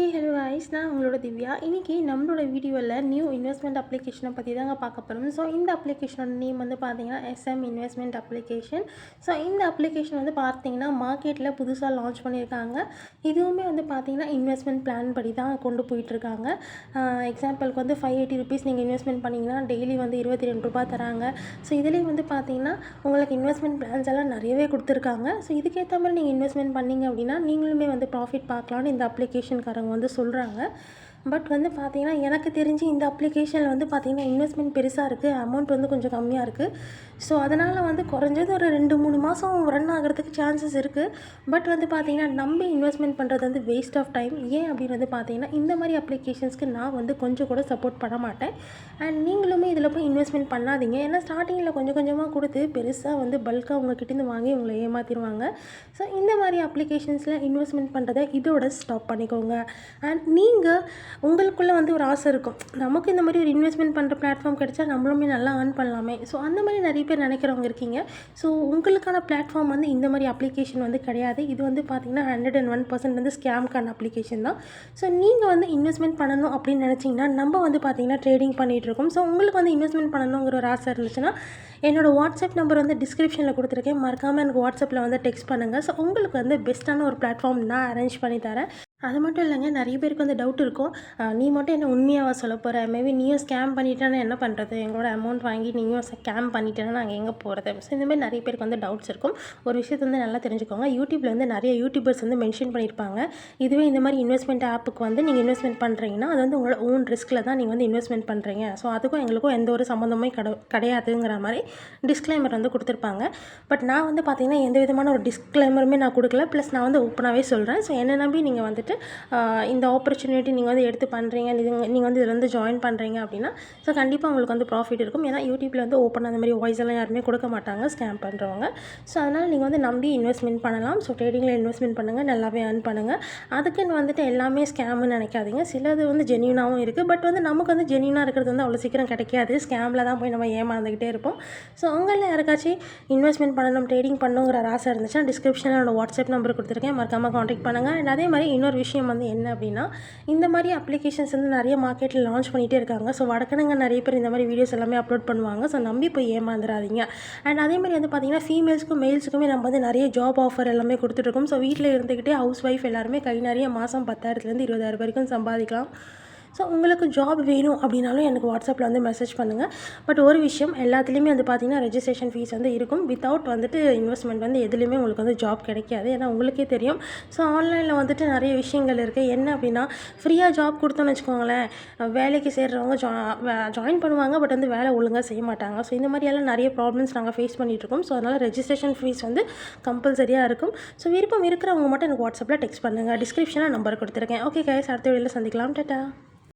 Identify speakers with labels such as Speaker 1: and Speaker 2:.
Speaker 1: Hey hello guys, நான் உங்களோட திவ்யா. இன்றைக்கி நம்மளோட வீடியோவில் நியூ இன்வெஸ்ட்மெண்ட் அப்ளிகேஷனை பற்றி தாங்க பார்க்க போகிறோம். ஸோ இந்த அப்ளிகேஷனோட நேம் வந்து பார்த்தீங்கன்னா SM இன்வெஸ்ட்மெண்ட் அப்ளிகேஷன். ஸோ இந்த அப்ளிகேஷன் வந்து பார்த்தீங்கன்னா மார்க்கெட்டில் புதுசாக லான்ச் பண்ணியிருக்காங்க. இதுவுமே வந்து பார்த்தீங்கன்னா இன்வெஸ்ட்மெண்ட் பிளான் படி தான் கொண்டு போயிட்டுருக்காங்க. எக்ஸாம்பிளுக்கு வந்து ₹580 நீங்கள் இன்வெஸ்ட்மெண்ட் பண்ணிங்கன்னா டெய்லி வந்து ₹22 தராங்க. ஸோ இதுலேயும் வந்து பார்த்தீங்கன்னா உங்களுக்கு இன்வெஸ்ட்மெண்ட் பிளான்ஸ் எல்லாம் நிறையவே கொடுத்துருக்காங்க. ஸோ இதுக்கேற்ற மாதிரி நீங்கள் இன்வெஸ்ட்மெண்ட் பண்ணிங்க அப்படின்னா நீங்களுமே வந்து ப்ராஃபிட் பார்க்கலான்னு இந்த அப்ளிகேஷன்காரங்க வந்து சொல்கிறாங்க. பட் வந்து பார்த்தீங்கன்னா எனக்கு தெரிஞ்சு இந்த அப்ளிகேஷனில் வந்து பார்த்தீங்கன்னா இன்வெஸ்ட்மெண்ட் பெருசாக இருக்குது, அமௌண்ட் வந்து கொஞ்சம் கம்மியாக இருக்குது. ஸோ அதனால் வந்து குறைஞ்சது ஒரு 2-3 மாதம் ரன் ஆகிறதுக்கு சான்சஸ் இருக்குது. பட் வந்து பார்த்தீங்கன்னா நம்ம இன்வெஸ்ட்மெண்ட் பண்ணுறது வந்து வேஸ்ட் ஆஃப் டைம். ஏன் அப்படின்னு வந்து பார்த்தீங்கன்னா இந்த மாதிரி அப்ளிகேஷன்ஸ்க்கு நான் வந்து கொஞ்சம் கூட சப்போர்ட் பண்ண மாட்டேன். அண்ட் நீங்களுமே இதில் போய் இன்வெஸ்ட்மெண்ட் பண்ணாதீங்க. ஏன்னா ஸ்டார்டிங்கில் கொஞ்சம் கொஞ்சமாக கொடுத்து பெருசாக வந்து பல்காக உங்கள்கிட்டேருந்து வாங்கி உங்களை ஏமாற்றிடுவாங்க. ஸோ இந்த மாதிரி அப்ளிகேஷன்ஸில் இன்வெஸ்ட்மெண்ட் பண்ணுறதை இதோட ஸ்டாப் பண்ணிக்கோங்க. அண்ட் நீங்கள் உங்களுக்குள்ளே வந்து ஒரு ஆசை இருக்கும், நமக்கு இந்த மாதிரி ஒரு இன்வெஸ்ட்மெண்ட் பண்ணுற பிளாட்ஃபார்ம் கிடைச்சா நம்மளுமே நல்லா ஏர்ன் பண்ணலாமே. ஸோ அந்த மாதிரி நிறைய பேர் நினைக்கிறவங்க இருக்கீங்க. ஸோ உங்களுக்கான பிளாட்ஃபார்ம் வந்து இந்த மாதிரி அப்ளிகேஷன் வந்து கிடையாது. இது வந்து பார்த்திங்கன்னா 101% வந்து ஸ்கேம்கான அப்ளிகேஷன் தான். ஸோ நீங்கள் வந்து இன்வெஸ்ட்மெண்ட் பண்ணணும் அப்படின்னு நினச்சிங்கன்னா நம்ம வந்து பார்த்திங்கன்னா ட்ரேடிங் பண்ணிகிட்ருக்கோம். ஸோ உங்களுக்கு வந்து இன்வெஸ்ட்மெண்ட் பண்ணணுங்கிற ஒரு ஆசை இருந்துச்சுன்னா என்னோடய வாட்ஸ்அப் நம்பர் வந்து டிஸ்கிரிப்ஷனில் கொடுத்துருக்கேன். மறக்காமல் எனக்கு வாட்ஸ்அப்பில் வந்து டெக்ஸ்ட் பண்ணுங்கள். ஸோ உங்களுக்கு வந்து பெஸ்ட்டான ஒரு பிளாட்ஃபார்ம் நான் அரேஞ்ச் பண்ணி தரேன். அது மட்டும் இல்லைங்க, நிறைய பேருக்கு வந்து டவுட் இருக்கும், நீ மட்டும் என்ன உண்மையாக சொல்ல போகிற, மேபி நீயும் ஸ்கேம் பண்ணிட்டேன்னா என்ன பண்ணுறது, எங்களோட அமௌண்ட் வாங்கி நீயும் ஸ்கேம் பண்ணிட்டேன்னா நாங்கள் எங்கே போகிறது. ஸோ இந்தமாதிரி நிறைய பேருக்கு வந்து டவுட்ஸ் இருக்கும். ஒரு விஷயத்தை வந்து நல்லா தெரிஞ்சுக்கோங்க, யூடியூப்பில் வந்து நிறைய யூடியூபர்ஸ் வந்து மென்ஷன் பண்ணியிருப்பாங்க, இதுவே இந்த மாதிரி இன்வெஸ்ட்மெண்ட் ஆப்புக்கு வந்து நீங்கள் இன்வெஸ்ட்மெண்ட் பண்ணுறீங்கன்னா அது வந்து உங்களோட ஓன் ரிஸ்கில் தான் நீங்கள் வந்து இன்வெஸ்ட்மெண்ட் பண்ணுறீங்க. ஸோ அதுக்கும் எங்களுக்கும் எந்த ஒரு சம்மந்தமே கிடையாதுங்கிற மாதிரி டிஸ்க்ளைமர் வந்து கொடுத்துருப்பாங்க. பட் நான் வந்து பார்த்திங்கன்னா எந்த விதமான ஒரு டிஸ்க்ளைமருமே நான் கொடுக்கல. ப்ளஸ் நான் வந்து ஓப்பனாகவே சொல்கிறேன். ஸோ என்னை நம்பி நீங்கள் வந்துட்டு இந்த ஆப்பர்ச்சுனிட்டி நீங்கள் வந்து எடுத்து பண்ணுறீங்க, நீங்கள் வந்து இதில் வந்து ஜாயின் பண்ணுறீங்க அப்படின்னா ஸோ கண்டிப்பாக உங்களுக்கு வந்து ப்ராஃபிட் இருக்கும். ஏன்னா யூடியூப்பில் வந்து ஓப்பனாக அந்த மாதிரி வாய்ஸ் எல்லாம் யாருமே கொடுக்க மாட்டாங்க ஸ்கேம் பண்ணுறவங்க. ஸோ அதனால் நீங்கள் வந்து நம்பி இன்வெஸ்ட்மெண்ட் பண்ணலாம். ஸோ ட்ரேடிங்கில் இன்வெஸ்ட்மெண்ட் பண்ணுங்கள், நல்லாவே ஏர்ன் பண்ணுங்கள். அதுக்குன்னு வந்துட்டு எல்லாமே ஸ்கேம்னு நினைக்காதீங்க. சிலது வந்து ஜென்யூனாகவும் இருக்குது. பட் வந்து நமக்கு வந்து ஜென்யூனாக இருக்கிறது வந்து அவ்வளோ சீக்கிரம் கிடைக்காது. ஸ்கேமில் தான் போய் நம்ம ஏமாந்துக்கிட்டே இருப்போம். ஸோ உங்களில் யாருக்காச்சும் இன்வெஸ்ட்மெண்ட் பண்ணணும், ட்ரேடிங் பண்ணணுங்கிற ஆசை இருந்துச்சுன்னா டிஸ்கிரிப்ஷனில் என்னோட வாட்ஸ்அப் நம்பர் கொடுத்துருக்கேன், மறக்காமல் காண்டாக்ட் பண்ணுங்கள். அண்ட் அதே மாதிரி இன்னொரு விஷயம் வந்து என்ன அப்படின்னா இந்த மாதிரி அப்ளிகேஷன்ஸ் வந்து நிறைய மார்க்கெட்டில் லான்ச் பண்ணிகிட்டே இருக்காங்க. ஸோ வடக்கணுங்க நிறைய பேர் இந்த மாதிரி வீடியோஸ் எல்லாமே அப்லோட் பண்ணுவாங்க. ஸோ நம்பி போய் ஏமாந்துடாதீங்க. அண்ட் அதே மாதிரி வந்து பார்த்திங்கன்னா ஃபீமேல்ஸ்க்கும் மேல்ஸுக்குமே நம்ம வந்து நிறைய ஜாப் ஆஃபர் எல்லாமே கொடுத்துட்ருக்கோம். ஸோ வீட்டில் இருந்துக்கிட்டே ஹவுஸ் ஒய்ஃப் எல்லாருமே கை நிறைய மாதம் 10,000 20,000 வரைக்கும் சம்பாதிக்கலாம். ஸோ உங்களுக்கு ஜாப் வேணும் அப்படின்னாலும் எனக்கு வாட்ஸ்அப்பில் வந்து மெசேஜ் பண்ணுங்கள். பட் ஒரு விஷயம், எல்லாத்துலேயுமே வந்து பார்த்திங்கன்னா ரெஜிஸ்ட்ரேஷன் ஃபீஸ் வந்து இருக்கும். வித்தவுட் வந்துட்டு இன்வெஸ்ட்மெண்ட் வந்து எதுலேயுமே உங்களுக்கு வந்து ஜாப் கிடைக்காது. ஏன்னா உங்களுக்கே தெரியும். ஸோ ஆன்லைனில் வந்துட்டு நிறைய விஷயங்கள் இருக்குது. என்ன அப்படின்னா ஃப்ரீயாக ஜாப் கொடுத்தோன்னு வச்சுக்கோங்களேன், வேலைக்கு சேர்றவங்க ஜாயின் பண்ணுவாங்க, பட் வந்து வேலை ஒழுங்காக செய்ய மாட்டாங்க. ஸோ இந்த மாதிரியெல்லாம் நிறைய ப்ராப்ளம்ஸ் நாங்கள் ஃபேஸ் பண்ணிகிட்ருக்கோம். ஸோ அதனால் ரெஜிஸ்ட்ரேஷன் ஃபீஸ் வந்து கம்பல்சரியாக இருக்கும். ஸோ விருப்பம் இருக்கிறவங்க மட்டும் எனக்கு வாட்ஸ்அப்பில் டெக்ஸ்ட் பண்ணுங்கள். டிஸ்கிரிப்ஷனில் நம்பர் கொடுத்துருக்கேன். ஓகே கைஸ், அடுத்த வீடியோவில் சந்திக்கலாம். டாடா.